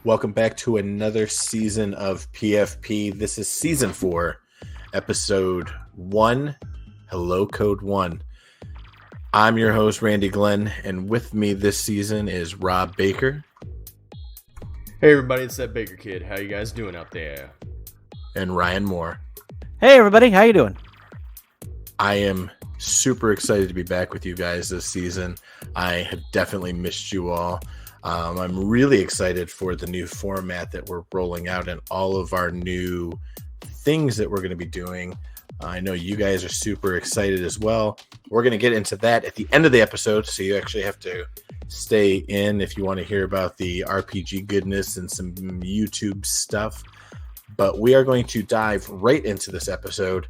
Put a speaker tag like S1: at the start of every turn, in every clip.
S1: Welcome back to another season of PFP. This is season 4, episode 1. Hello, Code 1. I'm your host, Randy Glenn, and with me this season is Rob Baker.
S2: Hey everybody, it's that Baker Kid. How you guys doing out there?
S1: And Ryan Moore.
S3: Hey everybody, how you doing?
S1: I am super excited to be back with you guys this season. I have definitely missed you all. I'm really excited for the new format that we're rolling out and all of our new things that we're going to be doing. I know you guys are super excited as well. We're going to get into that at the end of the episode, so you actually have to stay in if you want to hear about the RPG goodness and some YouTube stuff. But we are going to dive right into this episode,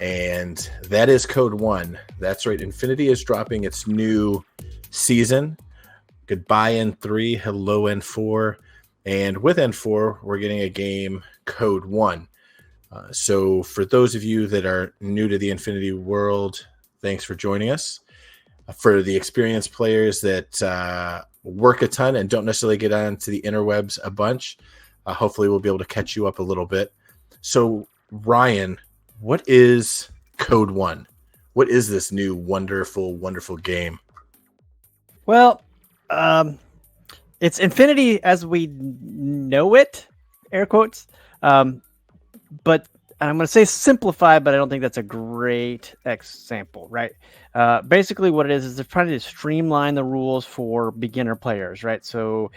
S1: and that is Code 1. That's right, Infinity is dropping its new season. Goodbye N3, hello N4, and with N4, we're getting a game, Code 1. So for those of you that are new to the Infinity world, thanks for joining us. For the experienced players that work a ton and don't necessarily get onto the interwebs a bunch, hopefully we'll be able to catch you up a little bit. So Ryan, what is Code 1? What is this new wonderful, wonderful game?
S3: Well, it's Infinity as we know it, air quotes. But I'm going to say simplified, but I don't think that's a great example, right? Basically what it is they're trying to streamline the rules for beginner players, right? So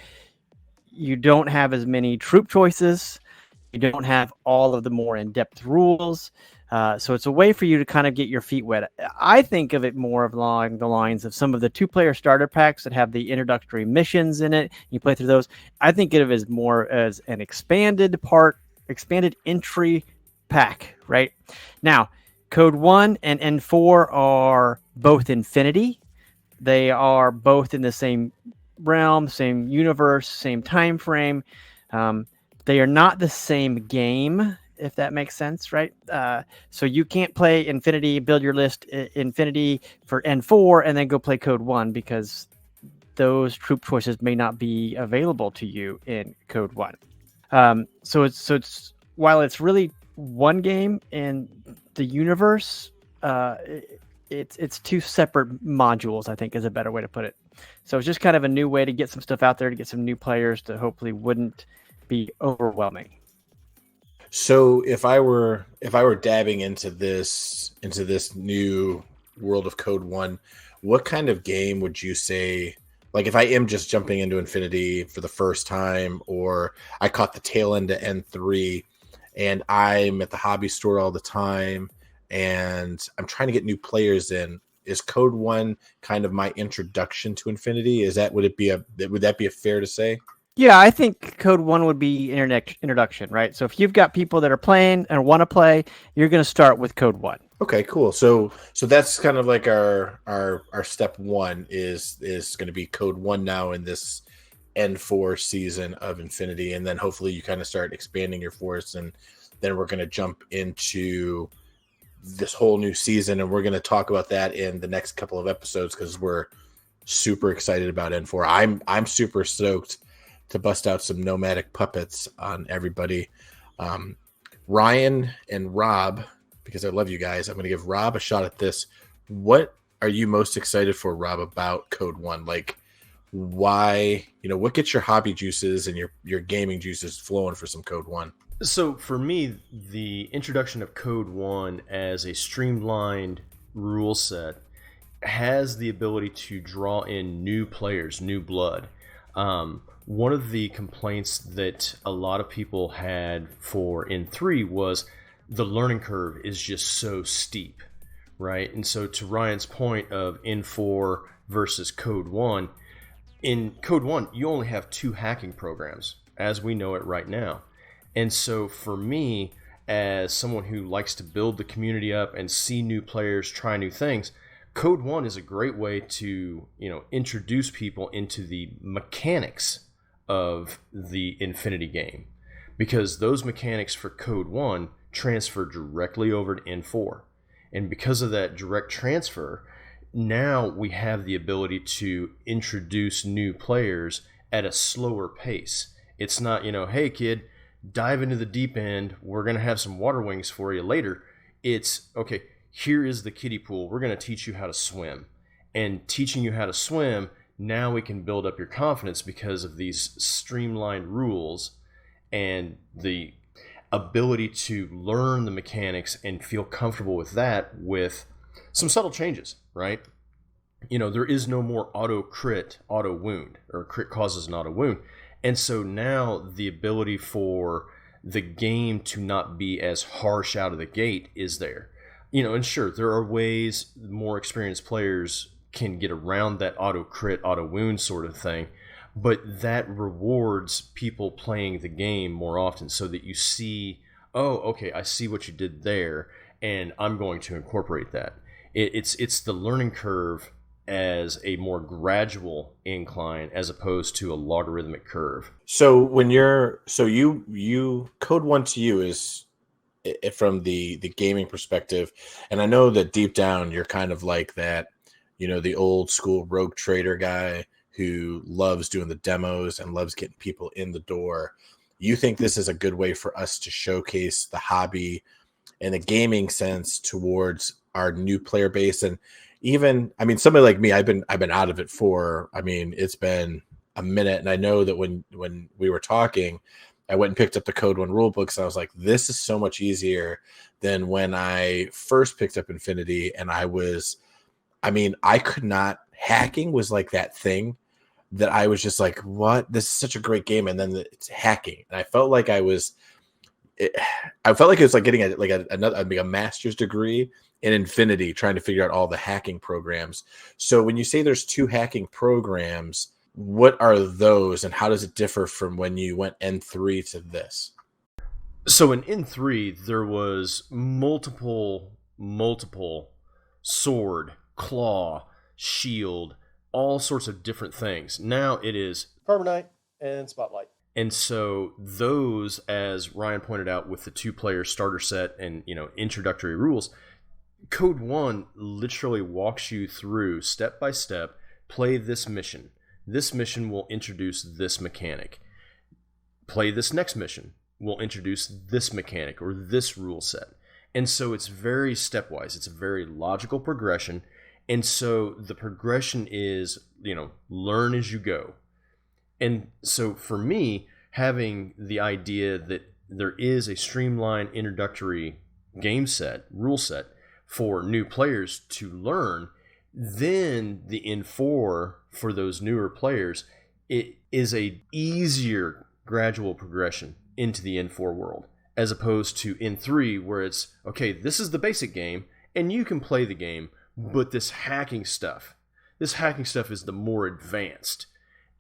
S3: you don't have as many troop choices. You don't have all of the more in-depth rules. So it's a way for you to kind of get your feet wet. I think of it more of along the lines of some of the 2-player starter packs that have the introductory missions in it. You play through those. I think of it as more as an expanded entry pack, right? Now, Code 1 and N4 are both Infinity. They are both in the same realm, same universe, same time frame. They are not the same game, if that makes sense, right? So you can't play Infinity, build your list Infinity for N4, and then go play Code 1 because those troop choices may not be available to you in Code 1. So it's while it's really one game in the universe, it's two separate modules, I think is a better way to put it. So it's just kind of a new way to get some stuff out there, to get some new players to hopefully wouldn't be overwhelming.
S1: So if I were dabbing into this new world of Code 1, what kind of game would you say, like if I am just jumping into Infinity for the first time, or I caught the tail end of N3 and I'm at the hobby store all the time and I'm trying to get new players in, is Code 1 kind of my introduction to Infinity? Would that be a fair to say?
S3: Yeah, I think Code 1 would be introduction, right? So if you've got people that are playing and want to play, you're going to start with Code 1.
S1: Okay, cool. So that's kind of like our step 1 is going to be Code 1 now in this N4 season of Infinity, and then hopefully you kind of start expanding your force, and then we're going to jump into this whole new season, and we're going to talk about that in the next couple of episodes because we're super excited about N4. I'm super stoked to bust out some nomadic puppets on everybody. Ryan and Rob, because I love you guys, I'm going to give Rob a shot at this. What are you most excited for, Rob, about Code 1? Like, why, what gets your hobby juices and your gaming juices flowing for some Code 1?
S2: So for me, the introduction of Code 1 as a streamlined rule set has the ability to draw in new players, new blood. One of the complaints that a lot of people had for N3 was the learning curve is just so steep, right? And so to Ryan's point of N4 versus Code 1, in Code 1, you only have 2 hacking programs as we know it right now. And so for me, as someone who likes to build the community up and see new players try new things, Code 1 is a great way to, introduce people into the mechanics of the Infinity game, because those mechanics for Code 1 transfer directly over to N4. And because of that direct transfer, now we have the ability to introduce new players at a slower pace. It's not, hey kid, dive into the deep end. We're going to have some water wings for you later. It's, okay, here is the kiddie pool. We're going to teach you how to swim. And teaching you how to swim, now we can build up your confidence because of these streamlined rules and the ability to learn the mechanics and feel comfortable with that with some subtle changes, right? There is no more auto crit, auto wound, or crit causes an auto wound. And so now the ability for the game to not be as harsh out of the gate is there. And sure, there are ways more experienced players can get around that auto crit, auto wound sort of thing, but that rewards people playing the game more often so that you see, oh, okay, I see what you did there, and I'm going to incorporate that. It's the learning curve as a more gradual incline as opposed to a logarithmic curve.
S1: So when you Code One to you is from the gaming perspective, and I know that deep down you're kind of like that, the old school rogue trader guy who loves doing the demos and loves getting people in the door. You think this is a good way for us to showcase the hobby in a gaming sense towards our new player base? And even, somebody like me, I've been out of it for, it's been a minute. And I know that when we were talking, I went and picked up the Code One rule books. And I was like, this is so much easier than when I first picked up Infinity. And I could not, hacking was like that thing that I was just like, what? This is such a great game. And then it's hacking. And I felt like it was like getting a master's degree in Infinity, trying to figure out all the hacking programs. So when you say there's 2 hacking programs, what are those and how does it differ from when you went N3 to this?
S2: So in N3, there was multiple sword, claw, shield, all sorts of different things. Now it is Carbonite and Spotlight. And so those, as Ryan pointed out, with the 2-player starter set and introductory rules, Code One literally walks you through step by step. Play this mission. This mission will introduce this mechanic. Play this next mission. We'll introduce this mechanic or this rule set. And so it's very stepwise. It's a very logical progression. And so the progression is, learn as you go. And so for me, having the idea that there is a streamlined introductory game set, rule set for new players to learn, then the N4 for those newer players, it is a easier gradual progression into the N4 world, as opposed to N3 where it's, okay, this is the basic game and you can play the game, but this hacking stuff is the more advanced.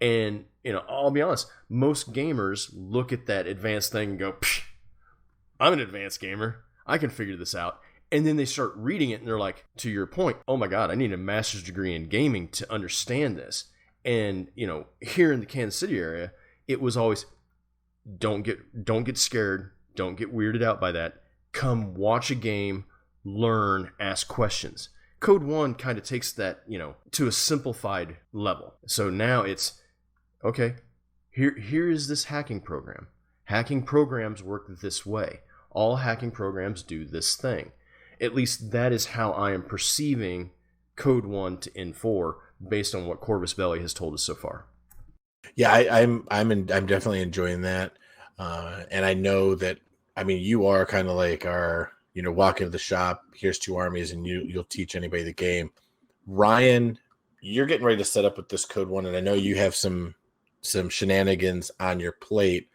S2: And, I'll be honest, most gamers look at that advanced thing and go, I'm an advanced gamer. I can figure this out. And then they start reading it and they're like, to your point, oh my God, I need a master's degree in gaming to understand this. And, here in the Kansas City area, it was always, don't get scared. Don't get weirded out by that. Come watch a game, learn, ask questions. Code One kind of takes that, to a simplified level. So now it's, okay, here is this hacking program. Hacking programs work this way. All hacking programs do this thing. At least that is how I am perceiving Code One to N4 based on what Corvus Belli has told us so far.
S1: Yeah, I'm definitely enjoying that, and I know that. You are kind of like our, walk into the shop. Here's 2 armies, and you'll teach anybody the game. Ryan, you're getting ready to set up with this Code One, and I know you have some shenanigans on your plate.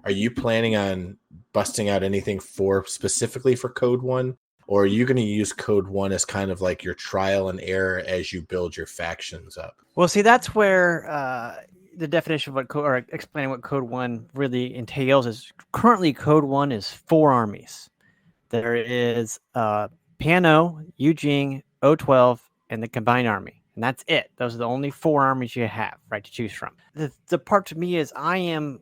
S1: Are you planning on busting out anything specifically for Code One? Or are you going to use Code One as kind of like your trial and error as you build your factions up?
S3: Well, see, that's where the definition of or explaining what Code One really entails is currently Code One is 4 armies. There is Pano, Eugene, O12, and the Combined Army. And that's it. Those are the only 4 armies you have, right, to choose from. The part to me is I am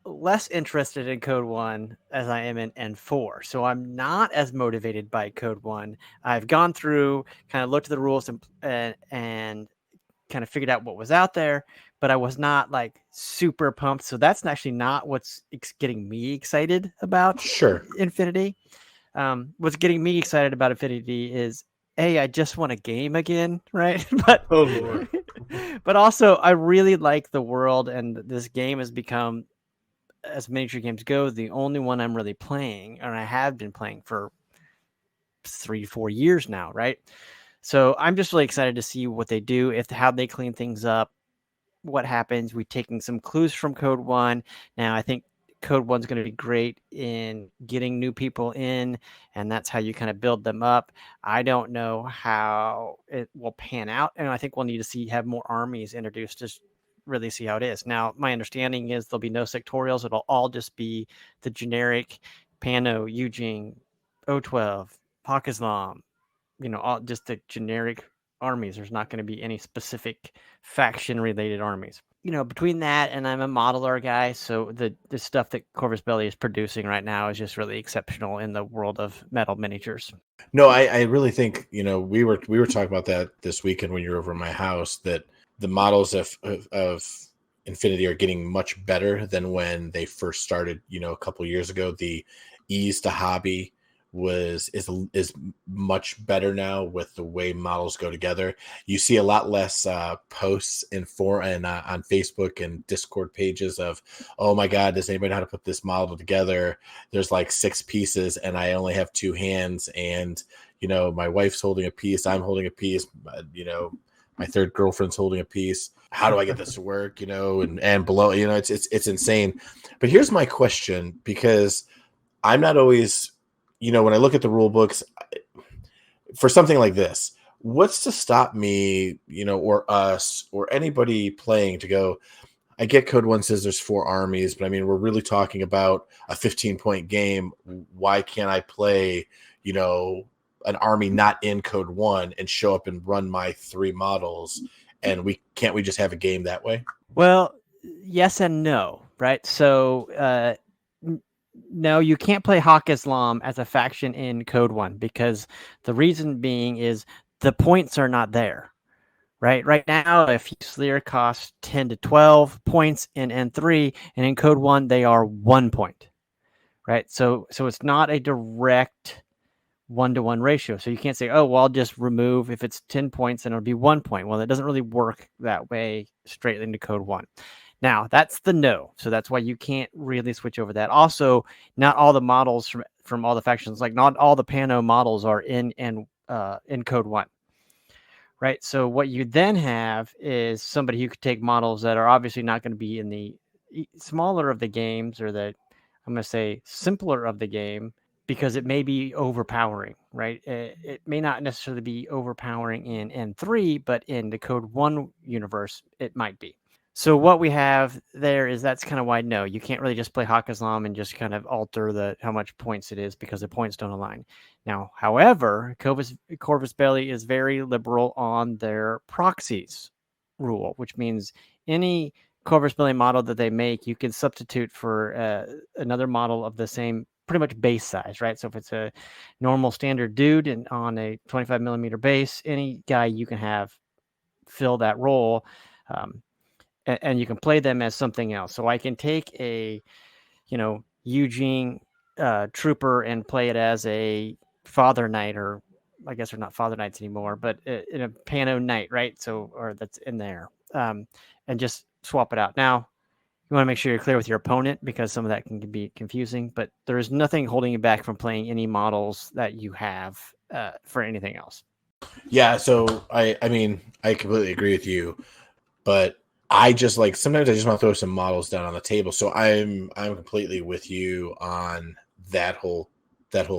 S3: less interested in Code One as I am in N4. So I'm not as motivated by Code One. I've gone through, kind of looked at the rules and kind of figured out what was out there, but I was not like super pumped. So that's actually not what's getting me excited about
S1: Sure.
S3: Infinity. What's getting me excited about Infinity is I just want a game again, right? But
S2: Oh Lord.
S3: but also I really like the world, and this game has become, as miniature games go, the only one I'm really playing, and I have been playing for 3-4 years now, right? So I'm just really excited to see what they do, how they clean things up, what happens. We're taking some clues from Code One. Now I think Code One's going to be great in getting new people in, and that's how you kind of build them up. I don't know how it will pan out, and I think we'll need to have more armies introduced to really see how it is. Now, my understanding is there'll be no sectorials. It'll all just be the generic Pano, Eugene, O12, Hawk Islam, all just the generic armies. There's not going to be any specific faction related armies. Between that and I'm a modeler guy, so the stuff that Corvus Belli is producing right now is just really exceptional in the world of metal miniatures.
S1: No, I really think, we were talking about that this weekend when you were over at my house, that the models of Infinity are getting much better than when they first started, a couple of years ago. The ease to hobby is much better now with the way models go together. You see a lot less posts on Facebook and Discord pages of, oh my God, does anybody know how to put this model together? There's like 6 pieces and I only have 2 hands, and my wife's holding a piece, I'm holding a piece, my third girlfriend's holding a piece. How do I get this to work? And below, it's insane. But here's my question, because I'm not always, when I look at the rule books for something like this, what's to stop me, or us or anybody playing to go, I get Code One says there's 4 armies, but I mean, we're really talking about a 15-point game. Why can't I play, an army not in Code One and show up and run my 3 models? And can't we just have a game that way?
S3: Well, yes and no, right? So, no, you can't play Hawk Islam as a faction in Code One, because the reason being is the points are not there, right? Right now, if Fusilier costs 10 to 12 points in N3, and in Code One they are 1 point, right? So it's not a direct 1-to-1 ratio. So you can't say, oh, well, I'll just remove, if it's 10 points, then it'll be 1 point. Well, it doesn't really work that way straight into Code One. Now, that's the no. So that's why you can't really switch over that. Also, not all the models from all the factions, like not all the Pano models are in Code One, right? So what you then have is somebody who could take models that are obviously not going to be in the smaller of the games, or I'm going to say simpler of the game, because it may be overpowering, right? It may not necessarily be overpowering in N3, but in the Code One universe, it might be. So what we have there is, that's kind of why no, you can't really just play Hawk Islam and just kind of alter how much points it is, because the points don't align. Now, however, Corvus Belli is very liberal on their proxies rule, which means any Corvus Belli model that they make, you can substitute for another model of the same pretty much base size, right? So if it's a normal standard dude and on a 25 millimeter base, any guy you can have fill that role. And you can play them as something else. So I can take a, Eugene trooper and play it as a Father Knight, or I guess they're not Father Knights anymore, but in a Pano Knight, right? So, or that's in there, and just swap it out. Now, you want to make sure you're clear with your opponent, because some of that can be confusing, but there is nothing holding you back from playing any models that you have for anything else.
S1: Yeah. So I mean, I completely agree with you, but I just sometimes I just want to throw some models down on the table. So I'm completely with you on that whole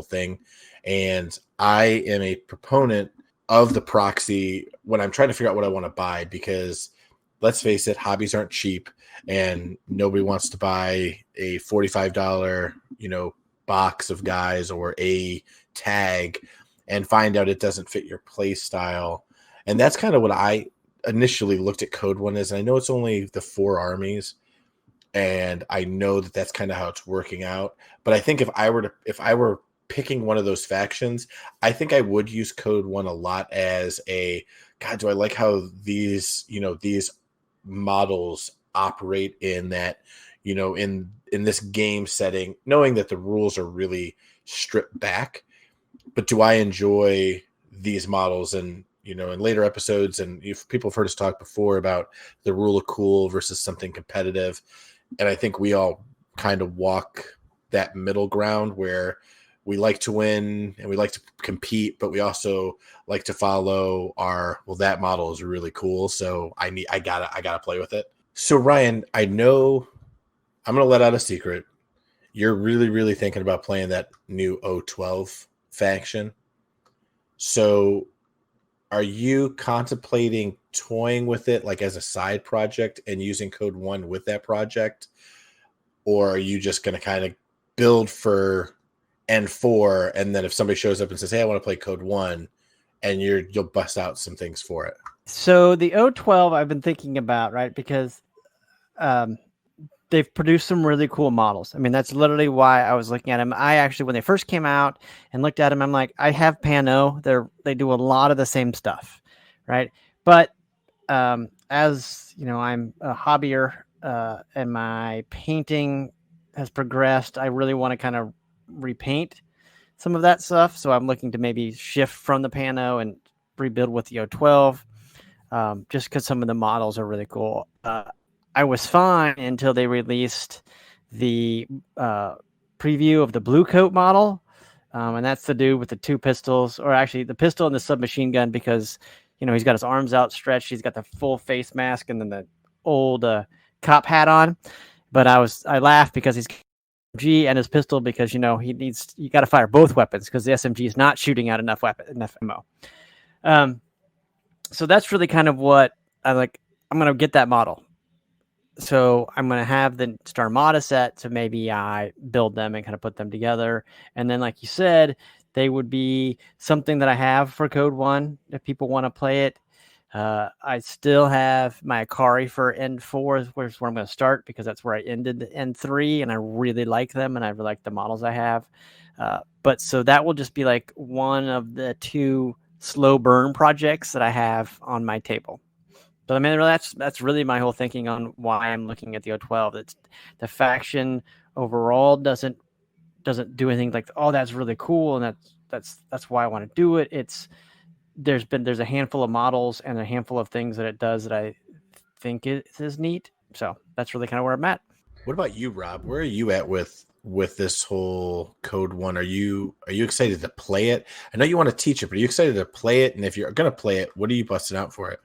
S1: thing. And I am a proponent of the proxy when I'm trying to figure out what I want to buy, because let's face it, hobbies aren't cheap, and nobody wants to buy a $45, box of guys or a tag and find out it doesn't fit your play style. And that's kind of what I initially looked at Code One as. And I know it's only the 4 armies, and I know that that's kind of how it's working out. But I think if I were picking one of those factions, I think I would use Code One a lot as a God, do I like how these models operate in that, in this game setting, knowing that the rules are really stripped back. But do I enjoy these models? And in later episodes, and if people have heard us talk before about the rule of cool versus something competitive, and I think we all kind of walk that middle ground where we like to win and we like to compete, but we also like to follow that model is really cool, so I gotta play with it. So Ryan, I know I'm gonna let out a secret. You're really, really thinking about playing that new O12 faction. So are you contemplating toying with it like as a side project and using Code 1 with that project? Or are you just going to kind of build for N4, and then if somebody shows up and says, hey, I want to play Code 1, and you'll bust out some things for it?
S3: So the O12 I've been thinking about, right? Because they've produced some really cool models. I mean, that's literally why I was looking at them. I actually, when they first came out and looked at them, I'm like, I have Pano. They do a lot of the same stuff, right? But as you know, I'm a hobbyer, and my painting has progressed. I really want to kind of repaint some of that stuff. So I'm looking to maybe shift from the Pano and rebuild with the O12, just because some of the models are really cool. I was fine until they released the preview of the Blue Coat model. And that's the dude with the two pistols, or actually the pistol and the submachine gun, because, he's got his arms outstretched. He's got the full face mask and then the old cop hat on. But I laughed because he's SMG and his pistol, because, you got to fire both weapons because the SMG is not shooting out enough ammo. So that's really kind of what I like. I'm going to get that model. So I'm going to have the Starmada set, so maybe I build them and kind of put them together. And then, like you said, they would be something that I have for Code 1 if people want to play it. I still have my Akari for N4, where I'm going to start, because that's where I ended N3, and I really like them, and I really like the models I have. But so that will just be like one of the two slow burn projects that I have on my table. But I mean, that's really my whole thinking on why I'm looking at the O12. It's the faction overall doesn't do anything like, oh, that's really cool, and that's why I want to do it. There's a handful of models and a handful of things that it does that I think is neat. So that's really kind of where I'm at.
S1: What about you, Rob? Where are you at with this whole Code 1? Are you excited to play it? I know you want to teach it, but are you excited to play it? And if you're going to play it, what are you busting out for it?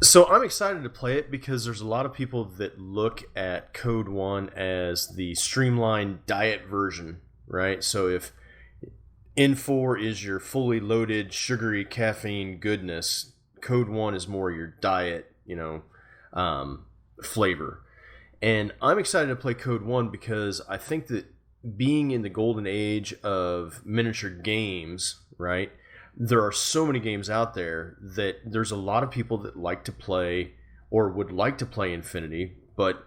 S2: So I'm excited to play it because there's a lot of people that look at Code 1 as the streamlined diet version, right? So if N4 is your fully loaded, sugary caffeine goodness, Code 1 is more your diet, flavor. And I'm excited to play Code 1 because I think that being in the golden age of miniature games, right, there are so many games out there that there's a lot of people that like to play or would like to play Infinity, but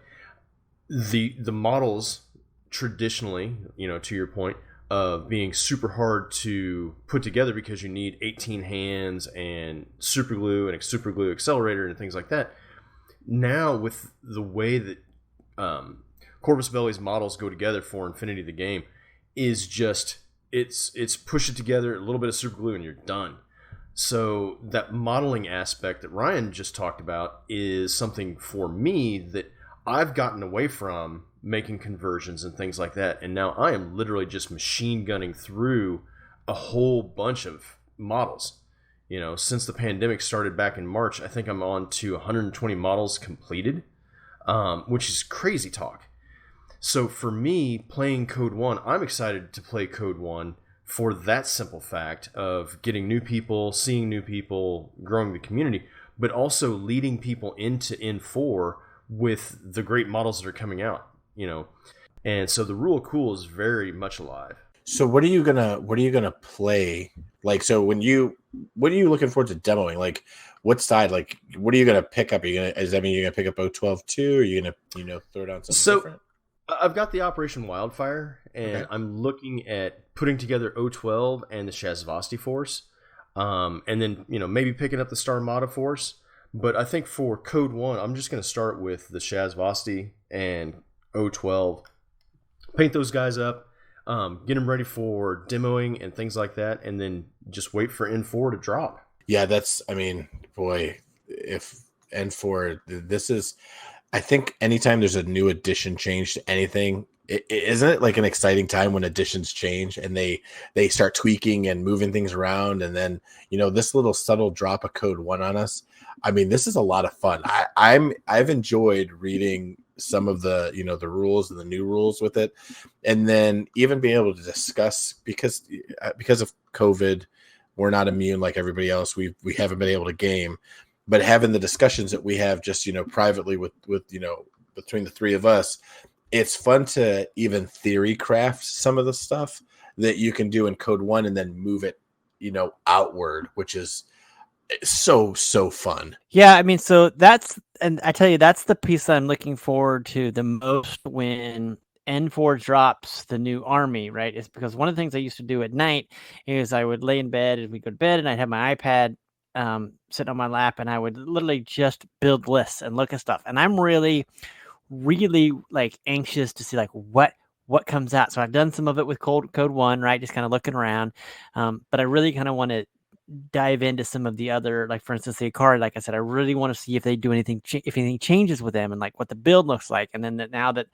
S2: the models traditionally, to your point, of being super hard to put together because you need 18 hands and super glue and a super glue accelerator and things like that. Now with the way that Corvus Belli's models go together for Infinity the game is just it's push it together, a little bit of super glue, and you're done. So that modeling aspect that Ryan just talked about is something for me that I've gotten away from, making conversions and things like that. And now I am literally just machine gunning through a whole bunch of models. Since the pandemic started back in March, I think I'm on to 120 models completed, which is crazy talk. So for me, playing Code 1, I'm excited to play Code 1 for that simple fact of getting new people, seeing new people, growing the community, but also leading people into N4 with the great models that are coming out, And so the rule of cool is very much alive.
S1: So what are you gonna play? Like, so what are you looking forward to demoing? Like, what side? Like, what are you gonna pick up? Does that mean you're gonna pick up O12 too? Or are you gonna throw down something different?
S2: I've got the Operation Wildfire, and okay. I'm looking at putting together O12 and the Shazvasti Force. and then maybe picking up the Star Armada Force. But I think for Code 1, I'm just going to start with the Shaz Vosti and O12. Paint those guys up, get them ready for demoing and things like that, and then just wait for N4 to drop.
S1: Yeah, boy, if N4, this is, I think anytime there's a new addition change to anything, isn't it like an exciting time when additions change and they start tweaking and moving things around, and then this little subtle drop of Code 1 on us. I mean, this is a lot of fun. I've enjoyed reading some of the the rules and the new rules with it, and then even being able to discuss, because of COVID, we're not immune like everybody else. We haven't been able to game, but having the discussions that we have just privately with between the three of us, it's fun to even theory craft some of the stuff that you can do in Code 1 and then move it outward, which is so fun.
S3: Yeah, I mean, so and I tell you, that's the piece that I'm looking forward to the most when N4 drops the new army, right? It's because one of the things I used to do at night is I would lay in bed and we go to bed, and I'd have my iPad sitting on my lap, and I would literally just build lists and look at stuff. And I'm really like anxious to see like what comes out. So I've done some of it with Code 1, right? Just kind of looking around. But I really kind of want to dive into some of the other, like for instance, the Akari. Like I said, I really want to see if they do anything, if anything changes with them, and like what the build looks like. And then now that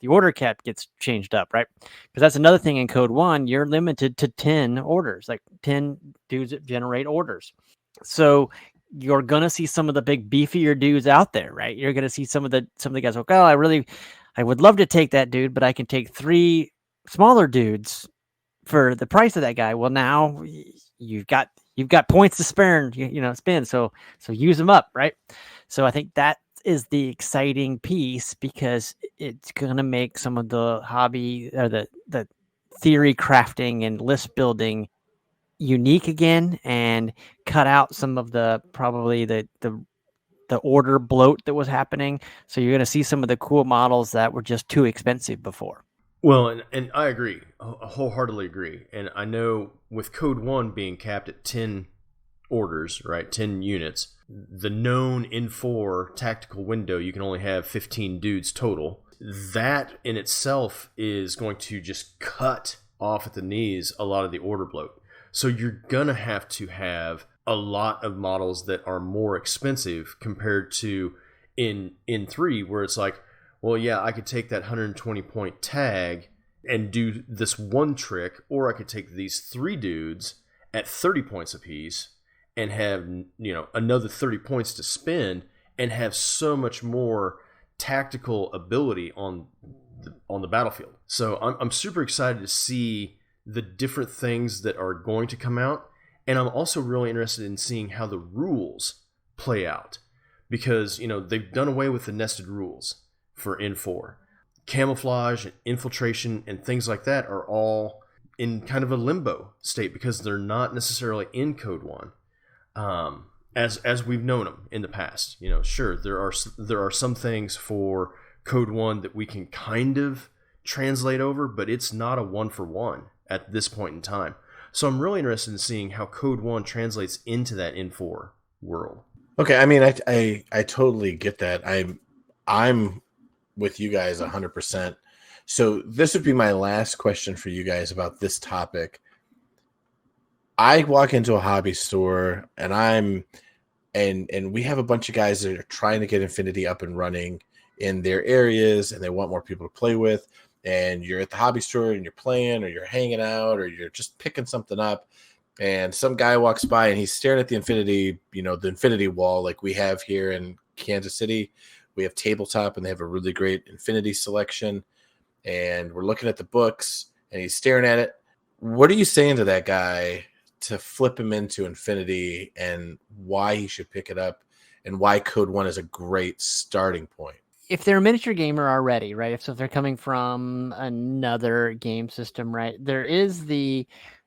S3: the order cap gets changed up, right? Because that's another thing in Code 1, you're limited to 10 orders, like 10 dudes that generate orders. So you're gonna see some of the big beefier dudes out there, right? You're gonna see some of the guys like, oh, I would love to take that dude, but I can take 3 smaller dudes for the price of that guy. Well, now you've got points to spend, spend. So use them up, right? So I think that is the exciting piece, because it's gonna make some of the hobby or the theory crafting and list building unique again, and cut out some of the probably the order bloat that was happening. So you're going to see some of the cool models that were just too expensive before.
S2: Well, and I agree, I wholeheartedly agree. And I know with Code 1 being capped at 10 orders, right, 10 units, the known N4 tactical window, you can only have 15 dudes total. That in itself is going to just cut off at the knees a lot of the order bloat. So you're going to have a lot of models that are more expensive compared to in 3, where it's like, well, yeah, I could take that 120 point tag and do this one trick, or I could take these 3 dudes at 30 points apiece and have another 30 points to spend and have so much more tactical ability on the battlefield. So I'm super excited to see the different things that are going to come out. And I'm also really interested in seeing how the rules play out, because, they've done away with the nested rules for N4. Camouflage, infiltration, and things like that are all in kind of a limbo state because they're not necessarily in Code 1, as we've known them in the past. Sure, there are some things for Code 1 that we can kind of translate over, but it's not a 1-for-1 at this point in time. So I'm really interested in seeing how Code 1 translates into that N4 world.
S1: Okay, I mean, I totally get that. I'm with you guys 100%. So this would be my last question for you guys about this topic. I walk into a hobby store and we have a bunch of guys that are trying to get Infinity up and running in their areas, and they want more people to play with. And you're at the hobby store and you're playing, or you're hanging out, or you're just picking something up, and some guy walks by and he's staring at the Infinity, the Infinity wall like we have here in Kansas City. We have Tabletop, and they have a really great Infinity selection, and we're looking at the books and he's staring at it. What are you saying to that guy to flip him into Infinity, and why he should pick it up, and why Code 1 is a great starting point?
S3: If they're a miniature gamer already, right? If they're coming from another game system, right? There is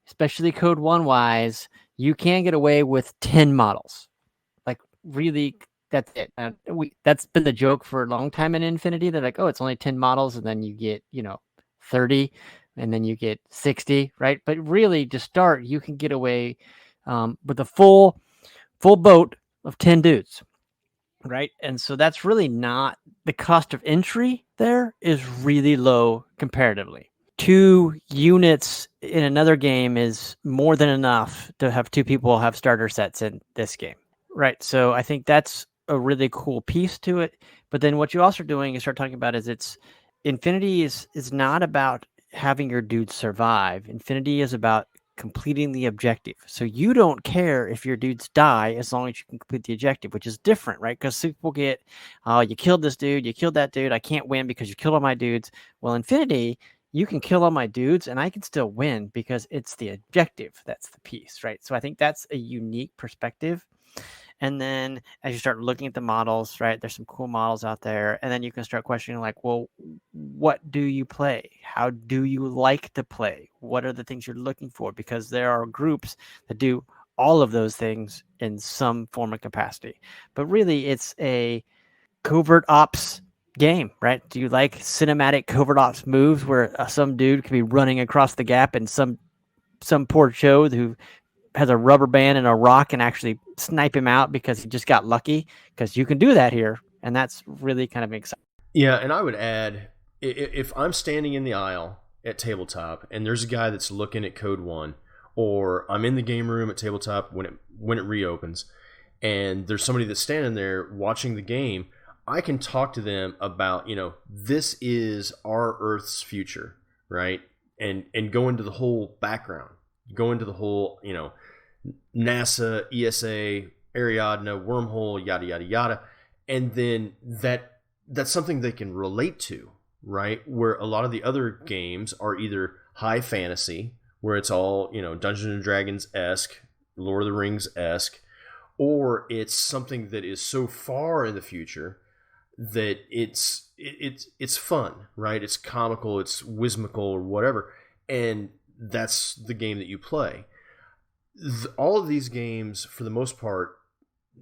S3: especially Code 1 wise, you can get away with 10 models. Like, really, that's it. That's been the joke for a long time in Infinity. They're like, oh, it's only 10 models, and then you get, 30, and then you get 60, right? But really, to start, you can get away with a full boat of 10 dudes, right? And so that's really not, the cost of entry there is really low comparatively. 2 units in another game is more than enough to have 2 people have starter sets in this game, right? So I think that's a really cool piece to it. But then what you also are doing is start talking about is it's Infinity is not about having your dudes survive. Infinity is about completing the objective. So you don't care if your dudes die as long as you can complete the objective, which is different, right? Because people get, oh, you killed this dude, you killed that dude, I can't win because you killed all my dudes. Well, Infinity, you can kill all my dudes and I can still win because it's the objective that's the piece, right? So I think that's a unique perspective. And then as you start looking at the models, right, there's some cool models out there. And then you can start questioning like, well, what do you play? How do you like to play? What are the things you're looking for? Because there are groups that do all of those things in some form of capacity. But really, it's a covert ops game, right? Do you like cinematic covert ops moves where some dude could be running across the gap and some poor chode who has a rubber band and a rock and actually snipe him out because he just got lucky? Because you can do that here, and that's really kind of exciting.
S2: Yeah, and I would add, if I'm standing in the aisle at tabletop and there's a guy that's looking at Code 1, or I'm in the game room at tabletop when it reopens, and there's somebody that's standing there watching the game, I can talk to them about, this is our Earth's future, right? And go into the whole background, go into the whole, NASA, ESA, Ariadne, wormhole, yada, yada, yada. And then that's something they can relate to, right? Where a lot of the other games are either high fantasy, where it's all, Dungeons and Dragons-esque, Lord of the Rings-esque, or it's something that is so far in the future that it's fun, right? It's comical, it's whimsical, or whatever, and that's the game that you play. All of these games, for the most part,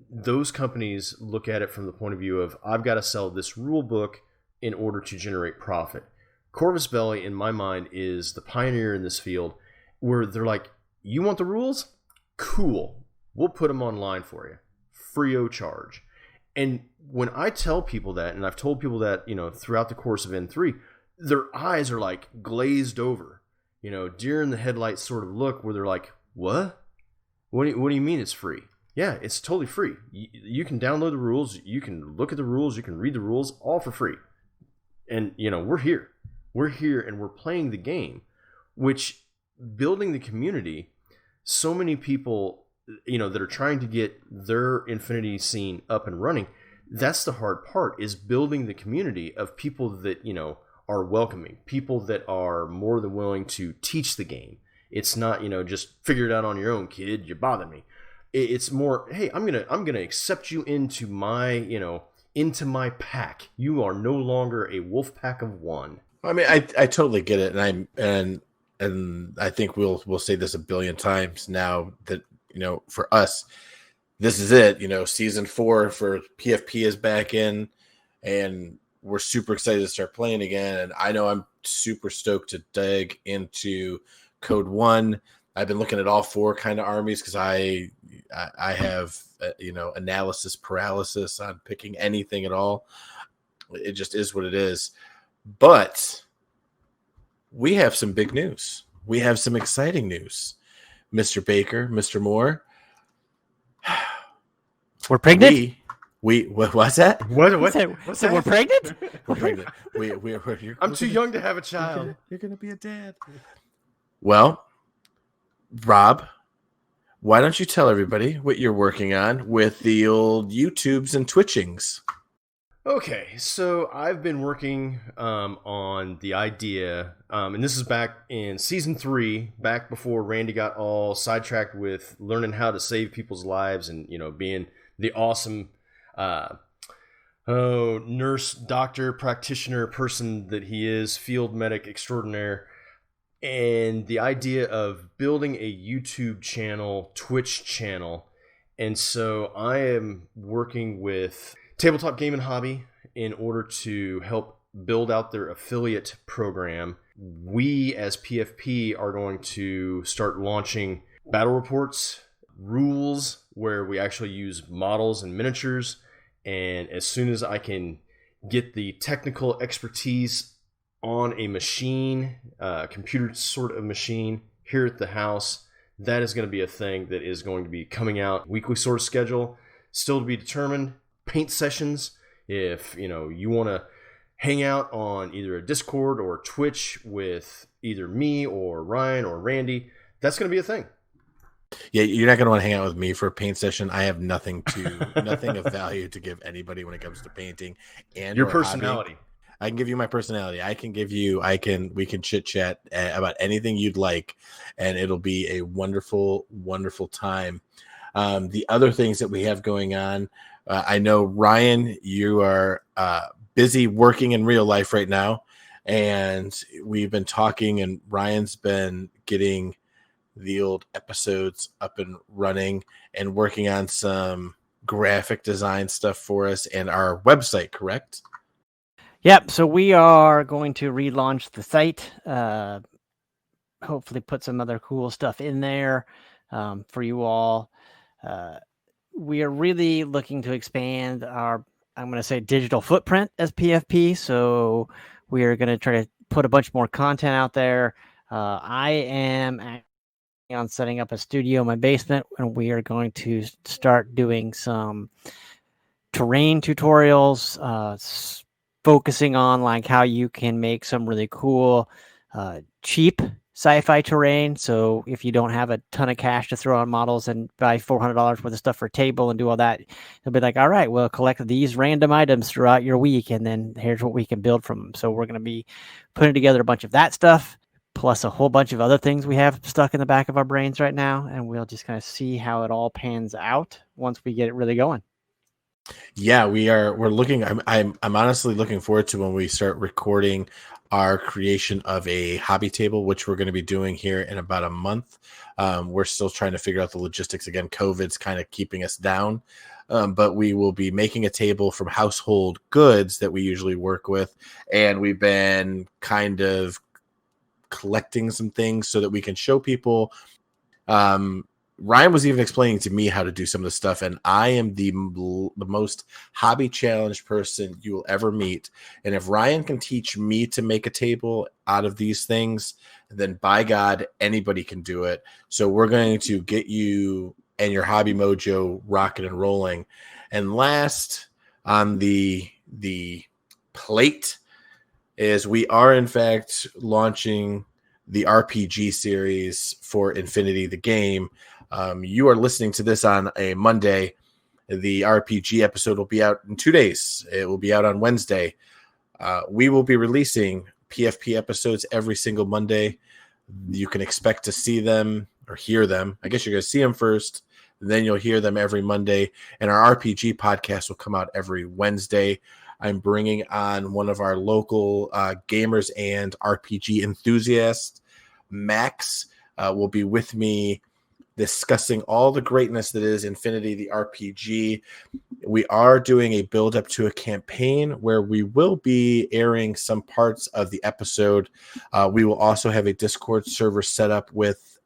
S2: those companies look at it from the point of view of, I've got to sell this rule book in order to generate profit. Corvus Belli, in my mind, is the pioneer in this field, where they're like, you want the rules? Cool. We'll put them online for you, free of charge. And when I tell people that, and I've told people that, throughout the course of N3, their eyes are like glazed over, deer in the headlights sort of look, where they're like, what? What do you mean it's free? Yeah, it's totally free. You can download the rules, you can look at the rules, you can read the rules, all for free. And, we're here. We're here and we're playing the game, which, building the community, so many people, that are trying to get their Infinity scene up and running, that's the hard part, is building the community of people that, are welcoming, people that are more than willing to teach the game. It's not, just figure it out on your own, kid, you bother me. It's more, hey, I'm gonna accept you into my, into my pack. You are no longer a wolf pack of one.
S1: I mean, I totally get it, and I think we'll say this a billion times now that, for us, this is it. Season 4 for PFP is back in, and we're super excited to start playing again. And I know I'm super stoked to dig into Code 1. I've been looking at all 4 kind of armies because I have analysis paralysis on picking anything at all. It just is what it is. But we have some big news. We have some exciting news, Mr. Baker, Mr. Moore.
S3: We're pregnant.
S1: What's that?
S2: What's
S3: that? We're pregnant.
S1: We're pregnant.
S2: I'm too young to have a child.
S1: You're gonna be a dad. Well, Rob, why don't you tell everybody what you're working on with the old YouTubes and Twitchings?
S2: Okay, so I've been working on the idea, and this is back in Season 3, back before Randy got all sidetracked with learning how to save people's lives and, being the awesome nurse, doctor, practitioner person that he is, field medic extraordinaire. And the idea of building a YouTube channel, Twitch channel. And so I am working with Tabletop Game and Hobby in order to help build out their affiliate program. We as PFP are going to start launching battle reports, rules where we actually use models and miniatures. And as soon as I can get the technical expertise on a machine, computer sort of machine here at the house, that is going to be a thing that is going to be coming out. Weekly sort of schedule, still to be determined. Paint sessions, if you want to hang out on either a Discord or Twitch with either me or Ryan or Randy, that's going to be a thing.
S1: Yeah, you're not going to want to hang out with me for a paint session. I have nothing of value to give anybody when it comes to painting and
S2: your personality.
S1: Hobby. I can give you my personality. We can chit chat about anything you'd like, and it'll be a wonderful, wonderful time. The other things that we have going on, I know, Ryan, you are busy working in real life right now, and we've been talking, and Ryan's been getting the old episodes up and running and working on some graphic design stuff for us and our website, correct?
S3: Yep. So we are going to relaunch the site. Hopefully put some other cool stuff in there for you all. We are really looking to expand our, I'm going to say, digital footprint as PFP. So we are going to try to put a bunch more content out there. I am on setting up a studio in my basement, and we are going to start doing some terrain tutorials, focusing on like how you can make some really cool, cheap sci-fi terrain. So if you don't have a ton of cash to throw on models and buy $400 worth of stuff for a table and do all that, it'll be like, all right, well, collect these random items throughout your week, and then here's what we can build from them. So we're going to be putting together a bunch of that stuff, plus a whole bunch of other things we have stuck in the back of our brains right now, and we'll just kind of see how it all pans out once we get it really going.
S1: Yeah, we're looking. I'm honestly looking forward to when we start recording our creation of a hobby table, which we're going to be doing here in about a month. We're still trying to figure out the logistics. Again, COVID's kind of keeping us down, but we will be making a table from household goods that we usually work with, and we've been kind of collecting some things so that we can show people. Ryan was even explaining to me how to do some of the stuff, and I am the most hobby challenged person you will ever meet. And if Ryan can teach me to make a table out of these things, then by God, anybody can do it. So we're going to get you and your hobby mojo rocking and rolling. And last on the plate is we are in fact launching the RPG series for Infinity, the game. You are listening to this on a Monday. The RPG episode will be out in 2 days. It will be out on Wednesday. We will be releasing PFP episodes every single Monday. You can expect to see them or hear them. I guess you're going to see them first, and then you'll hear them every Monday. And our RPG podcast will come out every Wednesday. I'm bringing on one of our local gamers and RPG enthusiasts. Max will be with me discussing all the greatness that is Infinity, the RPG. We are doing a build up to a campaign where we will be airing some parts of the episode. We will also have a Discord server set up with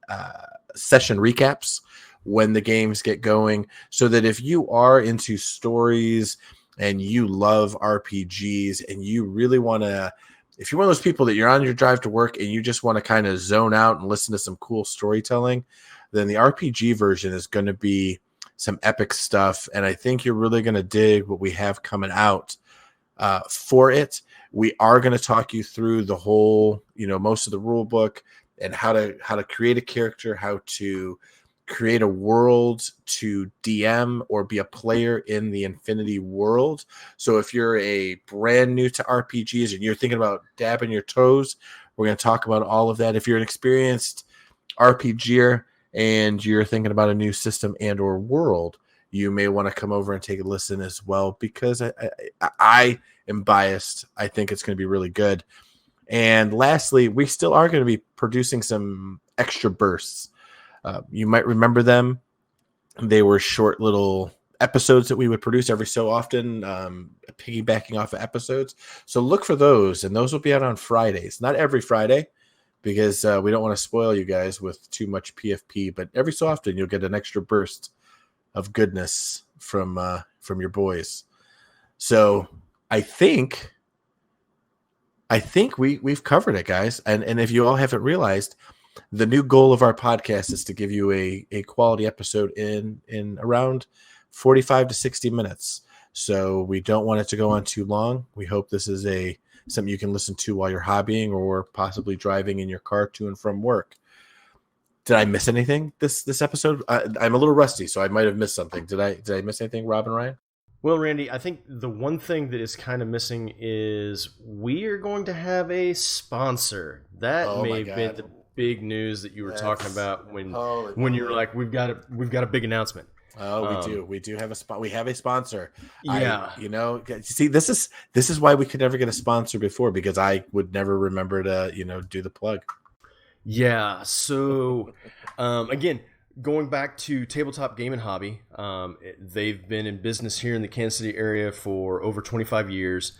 S1: session recaps when the games get going, so that if you are into stories and you love RPGs and you really want to, if you're one of those people that you're on your drive to work and you just want to kind of zone out and listen to some cool storytelling, then the RPG version is going to be some epic stuff. And I think you're really going to dig what we have coming out for it. We are going to talk you through the whole, most of the rule book and how to create a character, how to create a world to DM or be a player in the Infinity world. So if you're a brand new to RPGs and you're thinking about dabbing your toes, we're going to talk about all of that. If you're an experienced RPGer and you're thinking about a new system and or world, you may want to come over and take a listen as well, because I am biased. I think it's going to be really good. And lastly, we still are going to be producing some extra bursts. You might remember them. They were short little episodes that we would produce every so often, piggybacking off of episodes. So look for those, and those will be out on Fridays. Not every Friday, because we don't want to spoil you guys with too much PFP. But every so often, you'll get an extra burst of goodness from your boys. So I think we've covered it, guys. And if you all haven't realized, the new goal of our podcast is to give you a quality episode in around 45 to 60 minutes. So we don't want it to go on too long. We hope this is something you can listen to while you're hobbying or possibly driving in your car to and from work. Did I miss anything this episode? I'm a little rusty, so I might have missed something. Did I miss anything, Rob and Ryan?
S2: Well, Randy, I think the one thing that is kind of missing is we are going to have a sponsor. That may have been the big news that you were talking about when you were like, we've got a big announcement.
S1: Oh, we do have we have a sponsor.
S2: Yeah.
S1: See, this is why we could never get a sponsor before, because I would never remember to, do the plug.
S2: Yeah. So, again, going back to Tabletop Game and Hobby, they've been in business here in the Kansas City area for over 25 years.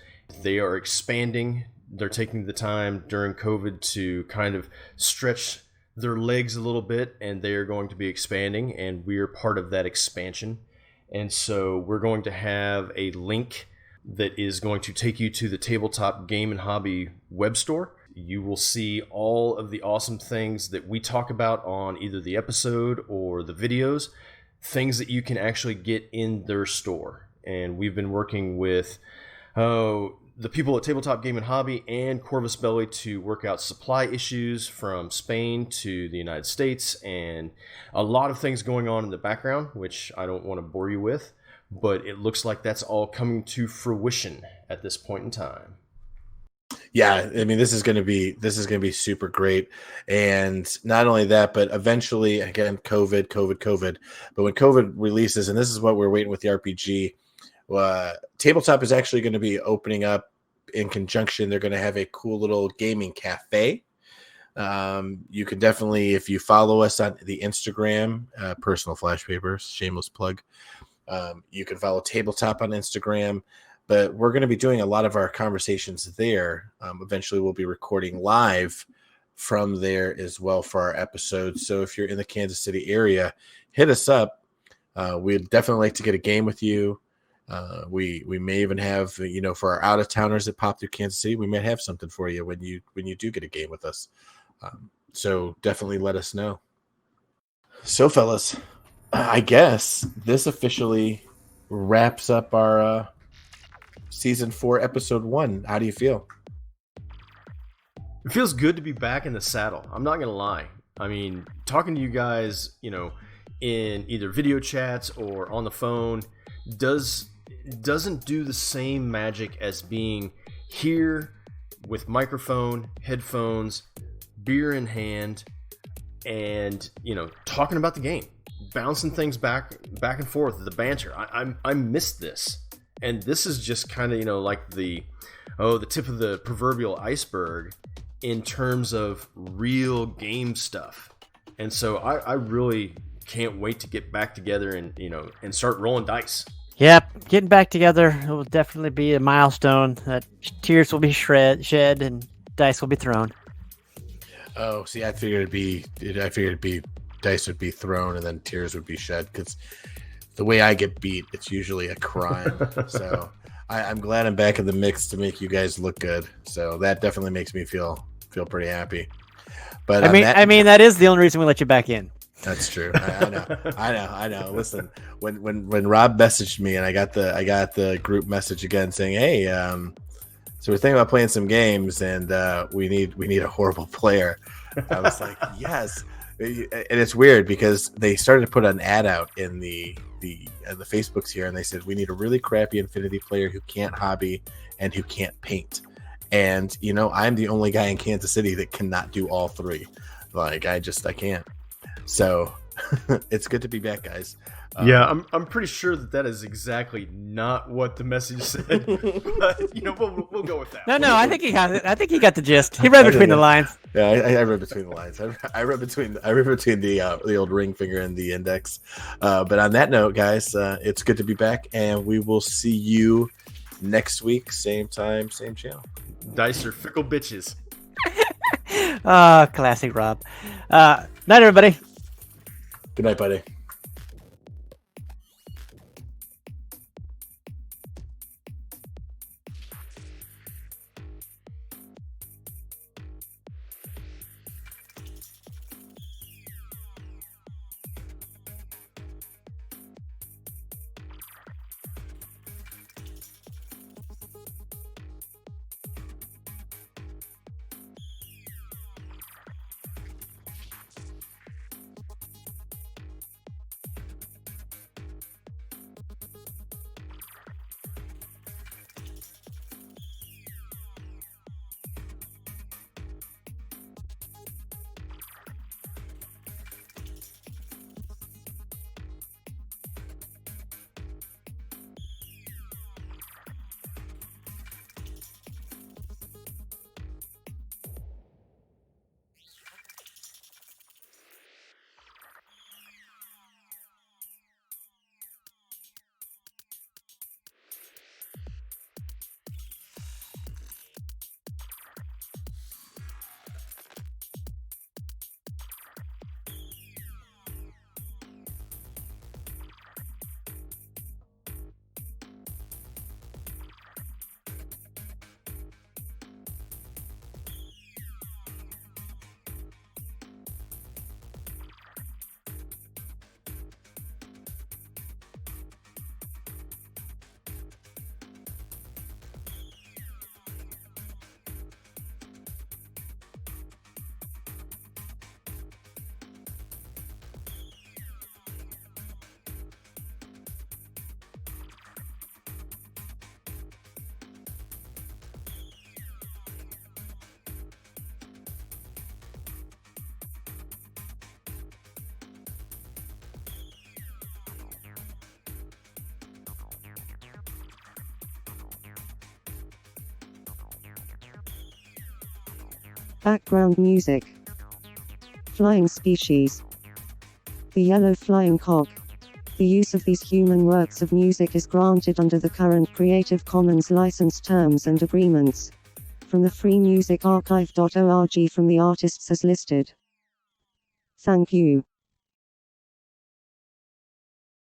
S2: They are expanding. They're taking the time during COVID to kind of stretch their legs a little bit, and they are going to be expanding, and we are part of that expansion. And so we're going to have a link that is going to take you to the Tabletop Game and Hobby web store. You will see all of the awesome things that we talk about on either the episode or the videos, things that you can actually get in their store. And we've been working with the people at Tabletop Game and Hobby and Corvus Belli to work out supply issues from Spain to the United States, and a lot of things going on in the background, which I don't want to bore you with, but it looks like that's all coming to fruition at this point in time.
S1: Yeah, I mean, this is going to be super great. And not only that, but eventually, again, COVID. But when COVID releases, and this is what we're waiting with the RPG, Tabletop is actually going to be opening up in conjunction. They're going to have a cool little gaming cafe. You can definitely, if you follow us on the Instagram, Personal Flash Papers, shameless plug, you can follow Tabletop on Instagram. But we're going to be doing a lot of our conversations there. Eventually, we'll be recording live from there as well for our episodes. So if you're in the Kansas City area, hit us up. We'd definitely like to get a game with you. We may even have, for our out-of-towners that pop through Kansas City, we might have something for you when you do get a game with us. So definitely let us know. So, fellas, I guess this officially wraps up our Season 4, Episode 1. How do you feel?
S2: It feels good to be back in the saddle. I'm not going to lie. I mean, talking to you guys, in either video chats or on the phone doesn't do the same magic as being here with microphone, headphones, beer in hand, and talking about the game, bouncing things back and forth, the banter. I missed this, and this is just kind of like the tip of the proverbial iceberg in terms of real game stuff. And so I really can't wait to get back together and start rolling dice.
S3: Yep, getting back together, it will definitely be a milestone. That tears will be shed and dice will be thrown.
S1: Oh, see, I figured it'd be dice would be thrown and then tears would be shed, because the way I get beat, it's usually a crime. So I'm glad I'm back in the mix to make you guys look good. So that definitely makes me feel pretty happy. But
S3: I mean, that is the only reason we let you back in.
S1: That's true. I know. Listen, when Rob messaged me and I got the group message again saying, "Hey, so we're thinking about playing some games and we need a horrible player," I was like, "Yes." And it's weird because they started to put an ad out in the Facebooks here, and they said we need a really crappy Infinity player who can't hobby and who can't paint. And I'm the only guy in Kansas City that cannot do all three. Like I can't. So it's good to be back, guys.
S2: Yeah, I'm pretty sure that is exactly not what the message said, but we'll go with that.
S3: No, I think he got it. I think he got the gist. He read between the lines.
S1: Yeah, I read between the lines. I read between the old ring finger and the index. But on that note, guys, it's good to be back, and we will see you next week, same time, same channel.
S2: Dice are fickle bitches.
S3: Classic Rob. Night, everybody.
S1: Good night, buddy.
S4: Background music. Flying species. The yellow flying cock. The use of these human works of music is granted under the current Creative Commons license terms and agreements. From the freemusicarchive.org from the artists as listed. Thank you.